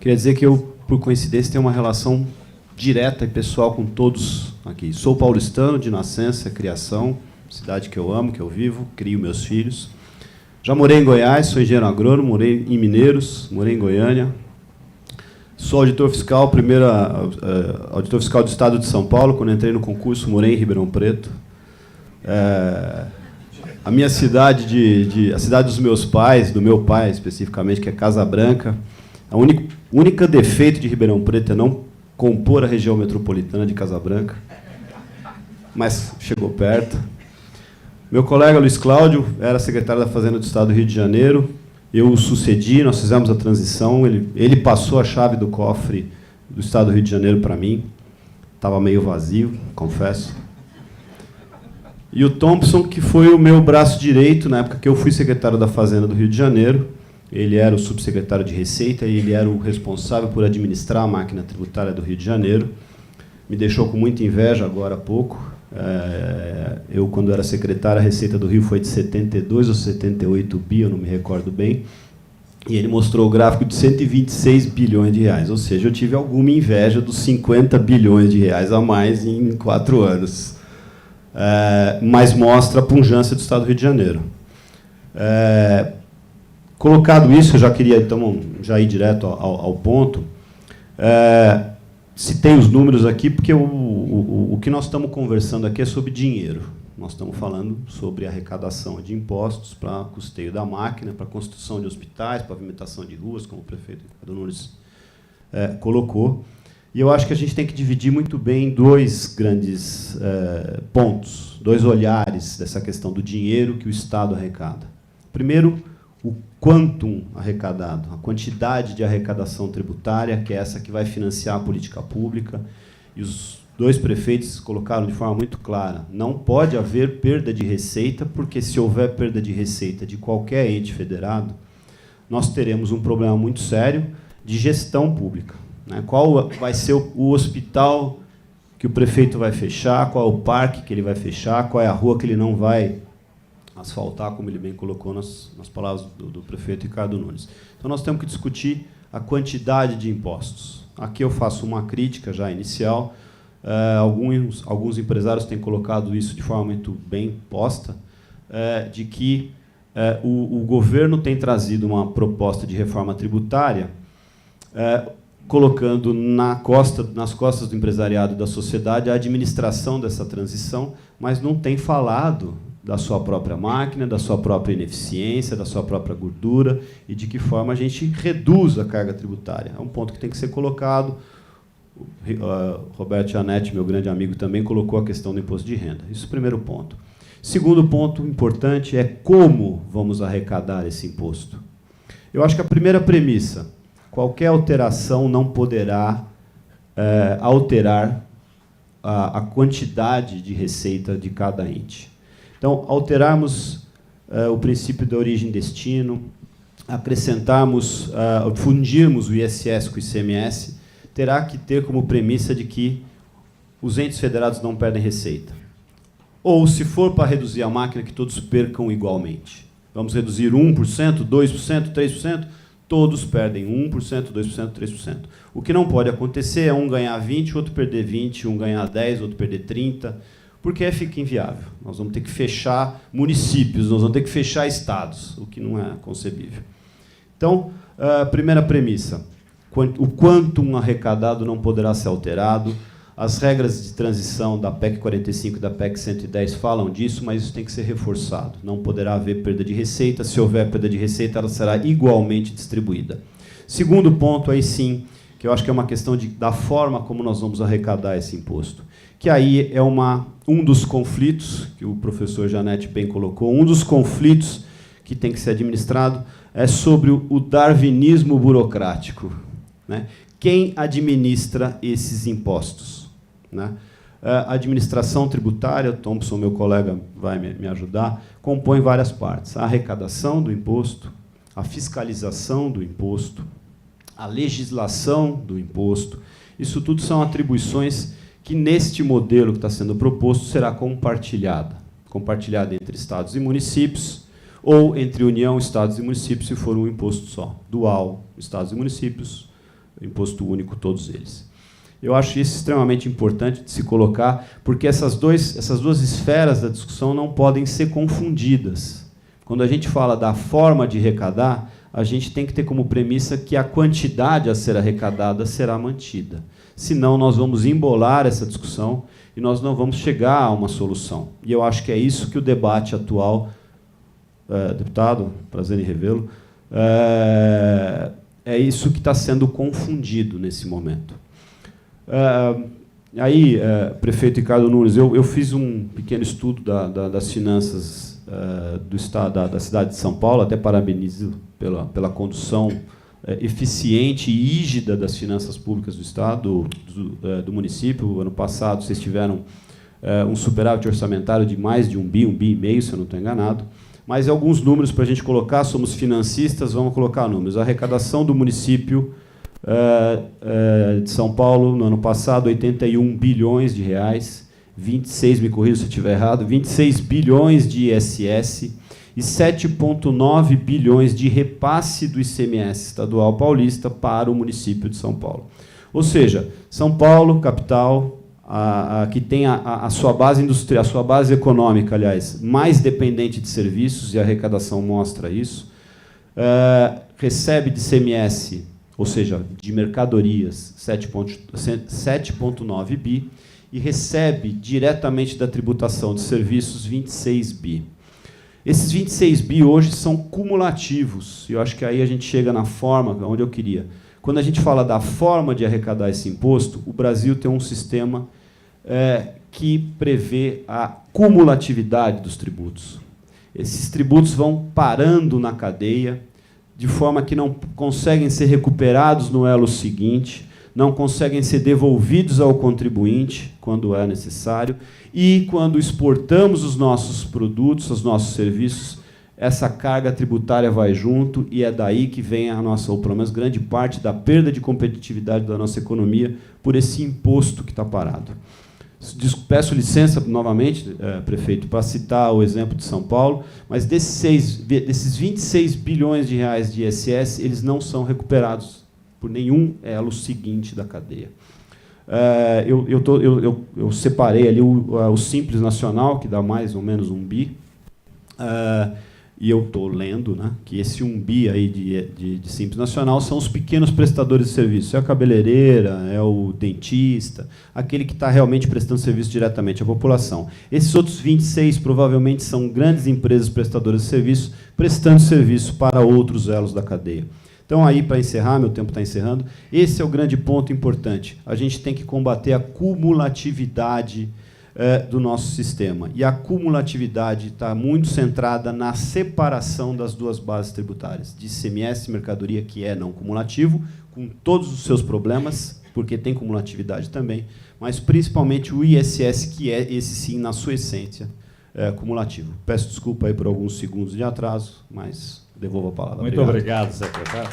Queria dizer que eu, por coincidência, tenho uma relação direta e pessoal com todos aqui. Sou paulistano de nascença, criação, cidade que eu amo, que eu vivo, crio meus filhos. Já morei em Goiás, sou engenheiro agrônomo, morei em Mineiros, morei em Goiânia. Sou auditor fiscal, auditor fiscal do Estado de São Paulo. Quando entrei no concurso, morei em Ribeirão Preto. A minha cidade, a cidade dos meus pais, do meu pai especificamente, que é Casa Branca. O único defeito de Ribeirão Preto é não compor a região metropolitana de Casa Branca, mas chegou perto. Meu colega Luiz Cláudio era secretário da Fazenda do Estado do Rio de Janeiro. Eu o sucedi, nós fizemos a transição. Ele passou a chave do cofre do Estado do Rio de Janeiro para mim. Estava meio vazio, confesso. E o Thompson, que foi o meu braço direito na época que eu fui secretário da Fazenda do Rio de Janeiro. Ele era o subsecretário de Receita e ele era o responsável por administrar a máquina tributária do Rio de Janeiro. Me deixou com muita inveja agora há pouco. Eu, quando era secretário, a Receita do Rio foi de 72 ou 78 bi, eu não me recordo bem. E ele mostrou o gráfico de 126 bilhões de reais. Ou seja, eu tive alguma inveja dos 50 bilhões de reais a mais em 4 anos. Mas mostra a pujança do Estado do Rio de Janeiro. Colocado isso, eu já queria então já ir direto ao ponto. Citei os números aqui porque o que nós estamos conversando aqui é sobre dinheiro. Nós estamos falando sobre arrecadação de impostos para custeio da máquina, para construção de hospitais, pavimentação de ruas, como o prefeito Ricardo Nunes colocou. E eu acho que a gente tem que dividir muito bem em dois grandes pontos, dois olhares dessa questão do dinheiro que o Estado arrecada. Primeiro, o quantum arrecadado, a quantidade de arrecadação tributária, que é essa que vai financiar a política pública. E os dois prefeitos colocaram de forma muito clara, não pode haver perda de receita, porque se houver perda de receita de qualquer ente federado, nós teremos um problema muito sério de gestão pública. Qual vai ser o hospital que o prefeito vai fechar, qual é o parque que ele vai fechar, qual é a rua que ele não vai asfaltar, como ele bem colocou nas palavras do prefeito Ricardo Nunes. Então, nós temos que discutir a quantidade de impostos. Aqui eu faço uma crítica já inicial. Alguns empresários têm colocado isso de forma muito bem posta, de que o governo tem trazido uma proposta de reforma tributária colocando nas costas do empresariado e da sociedade a administração dessa transição, mas não tem falado da sua própria máquina, da sua própria ineficiência, da sua própria gordura e de que forma a gente reduz a carga tributária. É um ponto que tem que ser colocado. Roberto Gianetti, meu grande amigo, também colocou a questão do imposto de renda. Isso é o primeiro ponto. Segundo ponto importante é como vamos arrecadar esse imposto. Eu acho que a primeira premissa, qualquer alteração não poderá alterar a quantidade de receita de cada ente. Então, alterarmos o princípio da origem e destino, acrescentarmos, fundirmos o ISS com o ICMS, terá que ter como premissa de que os entes federados não perdem receita. Ou, se for para reduzir a máquina, que todos percam igualmente. Vamos reduzir 1%, 2%, 3%, todos perdem 1%, 2%, 3%. O que não pode acontecer é um ganhar 20%, outro perder 20%, um ganhar 10%, outro perder 30%, porque fica inviável. Nós vamos ter que fechar municípios, nós vamos ter que fechar estados, o que não é concebível. Então, a primeira premissa, o quantum arrecadado não poderá ser alterado. As regras de transição da PEC 45 e da PEC 110 falam disso, mas isso tem que ser reforçado. Não poderá haver perda de receita. Se houver perda de receita, ela será igualmente distribuída. Segundo ponto, aí sim, que eu acho que é uma questão da forma como nós vamos arrecadar esse imposto. Que aí é um dos conflitos, que o professor Gianetti bem colocou, um dos conflitos que tem que ser administrado é sobre o darwinismo burocrático. Quem administra esses impostos? A administração tributária, o Thompson, meu colega, vai me ajudar, compõe várias partes. A arrecadação do imposto, a fiscalização do imposto, a legislação do imposto. Isso tudo são atribuições que, neste modelo que está sendo proposto, será compartilhada entre estados e municípios, ou entre União, estados e municípios, se for um imposto só. Dual, estados e municípios, imposto único, todos eles. Eu acho isso extremamente importante de se colocar, porque essas duas esferas da discussão não podem ser confundidas. Quando a gente fala da forma de arrecadar, a gente tem que ter como premissa que a quantidade a ser arrecadada será mantida. Senão, nós vamos embolar essa discussão e nós não vamos chegar a uma solução. E eu acho que é isso que o debate atual, deputado, prazer em revê-lo, é isso que está sendo confundido nesse momento. Prefeito Ricardo Nunes, eu fiz um pequeno estudo das finanças do estado, da cidade de São Paulo, até parabenizo pela condução eficiente e rígida das finanças públicas do estado, do município. Ano passado, vocês tiveram um superávit orçamentário de mais de 1 bi e meio, se eu não estou enganado. Mas alguns números para a gente colocar, somos financistas, vamos colocar números. A arrecadação do município de São Paulo, no ano passado, 81 bilhões de reais, 26, me corrija se eu estiver errado, 26 bilhões de ISS e 7,9 bilhões de repasse do ICMS estadual paulista para o município de São Paulo. Ou seja, São Paulo, capital, que tem a sua base industrial, a sua base econômica, aliás, mais dependente de serviços, e a arrecadação mostra isso, recebe de ICMS, ou seja, de mercadorias, 7,9 bi, e recebe diretamente da tributação de serviços 26 bi. Esses 26 bi hoje são cumulativos, e eu acho que aí a gente chega na forma onde eu queria. Quando a gente fala da forma de arrecadar esse imposto, o Brasil tem um sistema que prevê a cumulatividade dos tributos. Esses tributos vão parando na cadeia, de forma que não conseguem ser recuperados no elo seguinte, não conseguem ser devolvidos ao contribuinte quando é necessário, e quando exportamos os nossos produtos, os nossos serviços, essa carga tributária vai junto, e é daí que vem a nossa, ou pelo menos grande parte da perda de competitividade da nossa economia por esse imposto que está parado. Peço licença novamente, prefeito, para citar o exemplo de São Paulo, mas desses 26 bilhões de reais de ISS, eles não são recuperados por nenhum elo seguinte da cadeia. Eu separei ali o Simples Nacional, que dá mais ou menos 1 bi, e eu estou lendo, né, que esse 1 bi aí de Simples Nacional são os pequenos prestadores de serviço. É a cabeleireira, é o dentista, aquele que está realmente prestando serviço diretamente à população. Esses outros 26 provavelmente são grandes empresas prestadoras de serviço, prestando serviço para outros elos da cadeia. Então, aí, para encerrar, meu tempo está encerrando, esse é o grande ponto importante. A gente tem que combater a cumulatividade do nosso sistema. E a cumulatividade está muito centrada na separação das duas bases tributárias, de ICMS e mercadoria, que é não cumulativo, com todos os seus problemas, porque tem cumulatividade também, mas principalmente o ISS, que é, esse sim, na sua essência, cumulativo. Peço desculpa aí por alguns segundos de atraso, mas devolvo a palavra. Muito obrigado, secretário.